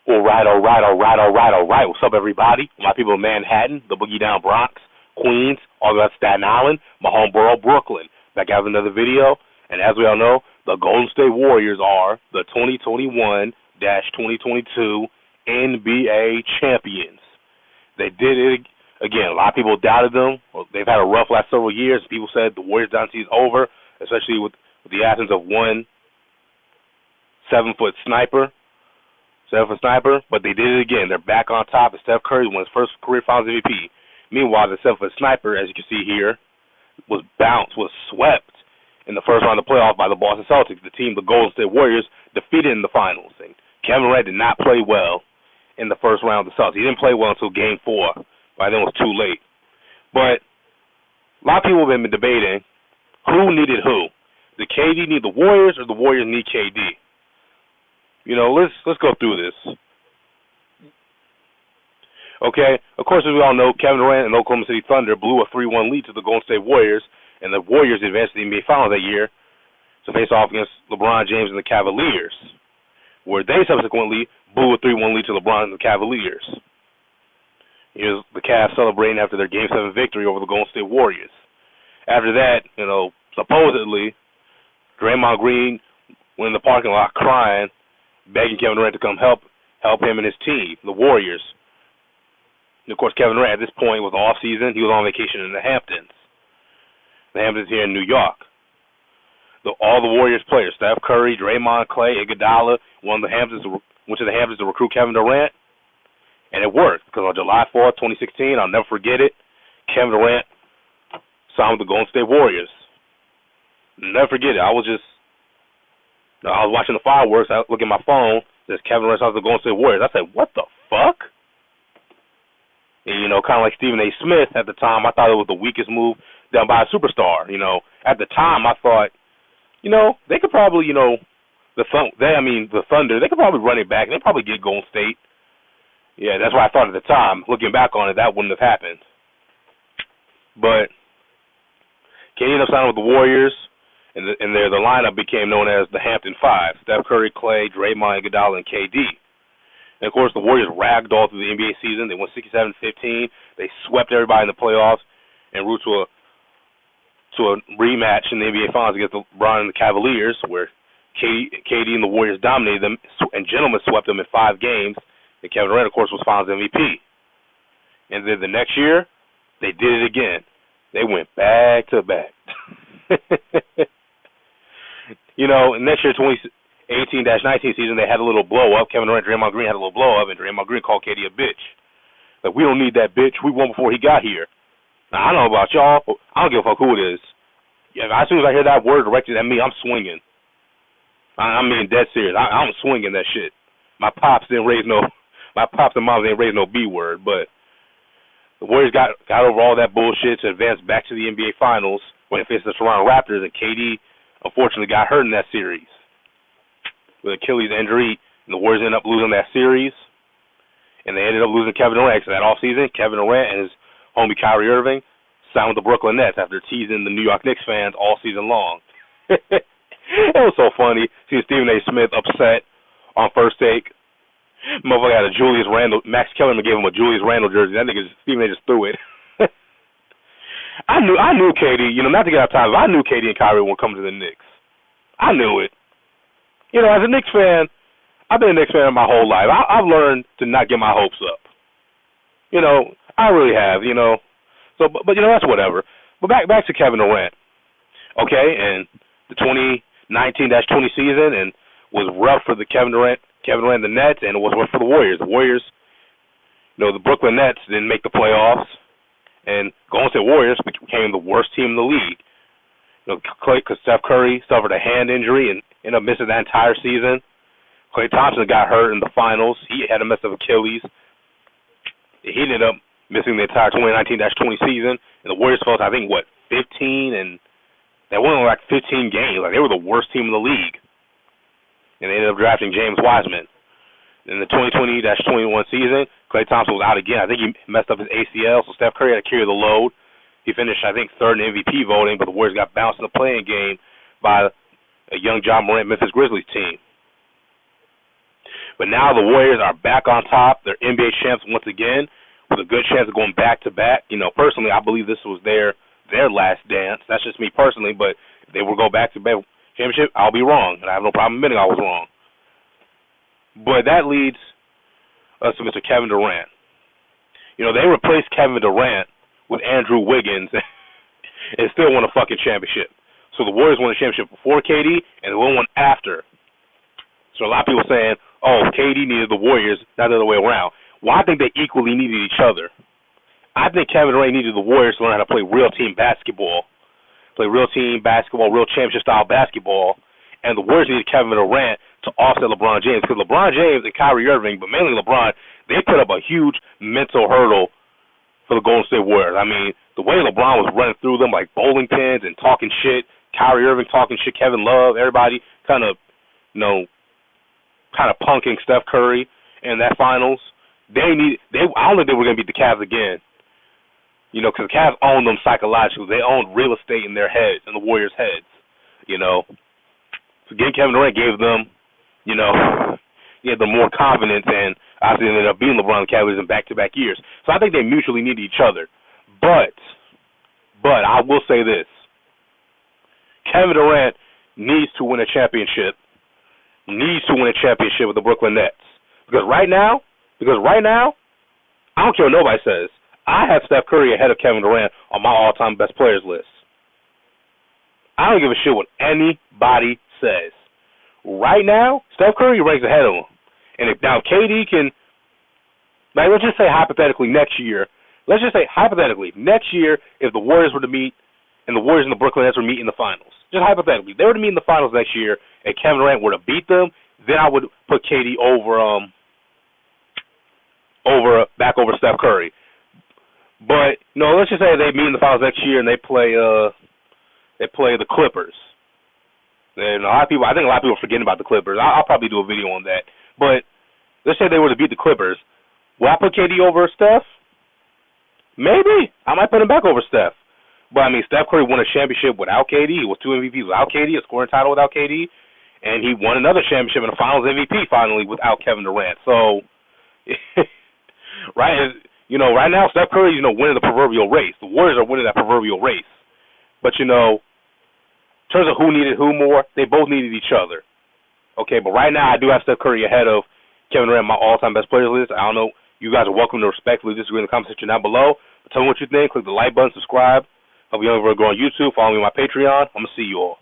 All right, all right, all right, all right, all right. What's up, everybody? My people in Manhattan, the Boogie Down Bronx, Queens, all the way up Staten Island, my home borough, Brooklyn. Back out with another video. And as we all know, the Golden State Warriors are the 2021-2022 NBA champions. They did it again. A lot of people doubted them. They've had a rough last several years. People said the Warriors dynasty is over, especially with the absence of one 7-foot sniper. But they did it again. They're back on top. And Steph Curry won his first career Finals MVP. Meanwhile, the 7-foot sniper, as you can see here, was swept in the first round of the playoffs by the Boston Celtics, the team the Golden State Warriors defeated in the finals. And Kevin Durant did not play well in the first round of the Celtics. He didn't play well until Game 4. By then it was too late. But a lot of people have been debating who needed who. Did KD need the Warriors or the Warriors need KD? You know, let's go through this. Okay, of course, as we all know, Kevin Durant and the Oklahoma City Thunder blew a 3-1 lead to the Golden State Warriors, and the Warriors advanced to the NBA Finals that year to face off against LeBron James and the Cavaliers, where they subsequently blew a 3-1 lead to LeBron and the Cavaliers. Here's the Cavs celebrating after their Game 7 victory over the Golden State Warriors. After that, you know, supposedly, Draymond Green went in the parking lot crying, begging Kevin Durant to come help him and his team, the Warriors. And of course, Kevin Durant at this point was off season. He was on vacation in the Hamptons. The Hamptons here in New York. All the Warriors players, Steph Curry, Draymond, Clay, Iguodala, went to the Hamptons to recruit Kevin Durant, and it worked because on July 4th, 2016, I'll never forget it. Kevin Durant signed with the Golden State Warriors. Never forget it. I was watching the fireworks. I look at my phone. There's Kevin Durant signed with the Golden State Warriors. I said, "What the fuck?" And, you know, kind of like Stephen A. Smith at the time, I thought it was the weakest move done by a superstar. You know, at the time, I thought, you know, they could probably, you know, the Thunder, they could probably run it back. They probably get Golden State. Yeah, that's what I thought at the time. Looking back on it, that wouldn't have happened. But KD ended up signing with the Warriors, and the lineup became known as the Hampton Five: Steph Curry, Clay, Draymond, Iguodala, and KD. And, of course, the Warriors ragged all through the NBA season. They won 67-15. They swept everybody in the playoffs en route to a rematch in the NBA Finals against LeBron and the Cavaliers, where KD and the Warriors dominated them and gentlemen swept them in 5 games. And Kevin Durant, of course, was Finals MVP. And then the next year, they did it again. They went back to back. You know, next year, 2018-19 season, they had a little blow-up. Kevin Durant, Draymond Green had a little blow-up, and Draymond Green called KD a bitch. Like, we don't need that bitch. We won before he got here. Now, I don't know about y'all. I don't give a fuck who it is. Yeah, as soon as I hear that word directed at me, I'm swinging. I'm being dead serious. I'm swinging that shit. My pops and moms didn't raise no B word, but the Warriors got over all that bullshit to advance back to the NBA Finals when they faced the Toronto Raptors, and KD unfortunately got hurt in that series with Achilles injury, and the Warriors ended up losing that series, and they ended up losing Kevin Durant. So that offseason, Kevin Durant and his homie Kyrie Irving signed with the Brooklyn Nets after teasing the New York Knicks fans all season long. It was so funny seeing Stephen A. Smith upset on First Take. Motherfucker had a Julius Randle. Max Kellerman gave him a Julius Randle jersey. That nigga Stephen A. just threw it. I knew KD. You know, not to get out of time, but I knew KD and Kyrie would come to the Knicks. I knew it. You know, as a Knicks fan, I've been a Knicks fan my whole life. I've learned to not get my hopes up. You know, I really have. You know, so but you know, that's whatever. But back to Kevin Durant. Okay, and the 2019-20 season and was rough for the Kevin Durant and the Nets, and it was rough for the Warriors. The Warriors, you know, the Brooklyn Nets didn't make the playoffs, and Golden State Warriors became the worst team in the league. You know, because Steph Curry suffered a hand injury and ended up missing that entire season. Klay Thompson got hurt in the finals. He had a mess of Achilles. He ended up missing the entire 2019-20 season, and the Warriors fell to, I think, 15, and they won like 15 games. Like, they were the worst team in the league. And they ended up drafting James Wiseman. In the 2020-21 season, Klay Thompson was out again. I think he messed up his ACL, so Steph Curry had to carry the load. He finished, I think, third in MVP voting, but the Warriors got bounced in the playing game by a young John Morant Memphis Grizzlies team. But now the Warriors are back on top. They're NBA champs once again, with a good chance of going back to back. You know, personally, I believe this was their last dance. That's just me personally, but if they will go back to back championship, I'll be wrong, and I have no problem admitting I was wrong. But that leads us to Mr. Kevin Durant. You know, they replaced Kevin Durant with Andrew Wiggins and still won a fucking championship. So the Warriors won a championship before KD and they won one after. So a lot of people saying, oh, KD needed the Warriors, not the other way around. Well, I think they equally needed each other. I think Kevin Durant needed the Warriors to learn how to play real team basketball, real championship-style basketball, and the Warriors needed Kevin Durant to offset LeBron James, because LeBron James and Kyrie Irving, but mainly LeBron, they put up a huge mental hurdle for the Golden State Warriors. I mean, the way LeBron was running through them like bowling pins and talking shit, Kyrie Irving talking shit, Kevin Love, everybody kind of punking Steph Curry in that finals. I don't think they were going to beat the Cavs again. You know, because the Cavs owned them psychologically. They owned real estate in their heads, in the Warriors' heads. You know, so getting Kevin Durant gave them, the more confidence, and obviously ended up beating LeBron and the Cavaliers in back-to-back years. So I think they mutually need each other. But I will say this: Kevin Durant needs to win a championship. Needs to win a championship with the Brooklyn Nets. Because right now, I don't care what nobody says, I have Steph Curry ahead of Kevin Durant on my all-time best players list. I don't give a shit what anybody says. Right now, Steph Curry ranks ahead of him. And if now KD can, like, let's just say hypothetically next year, if the Warriors were to meet, and the Warriors and the Brooklyn Nets were to meet in the finals, just hypothetically, if they were to meet in the finals next year, and Kevin Durant were to beat them, then I would put KD back over Steph Curry. But let's just say they meet in the finals next year and they play the Clippers. And I think a lot of people are forgetting about the Clippers. I'll probably do a video on that. But let's say they were to beat the Clippers. Will I put KD over Steph? Maybe. I might put him back over Steph. But, I mean, Steph Curry won a championship without KD. He was 2 MVPs without KD, a scoring title without KD. And he won another championship in the finals MVP finally without Kevin Durant. So, right now, Steph Curry is, winning the proverbial race. The Warriors are winning that proverbial race. But, in terms of who needed who more, they both needed each other. Okay, but right now I do have Steph Curry ahead of Kevin Durant, my all-time best players list. I don't know. You guys are welcome to respectfully disagree in the comment section down below. But tell me what you think. Click the like button, subscribe. Help me over go on YouTube. Follow me on my Patreon. I'm going to see you all.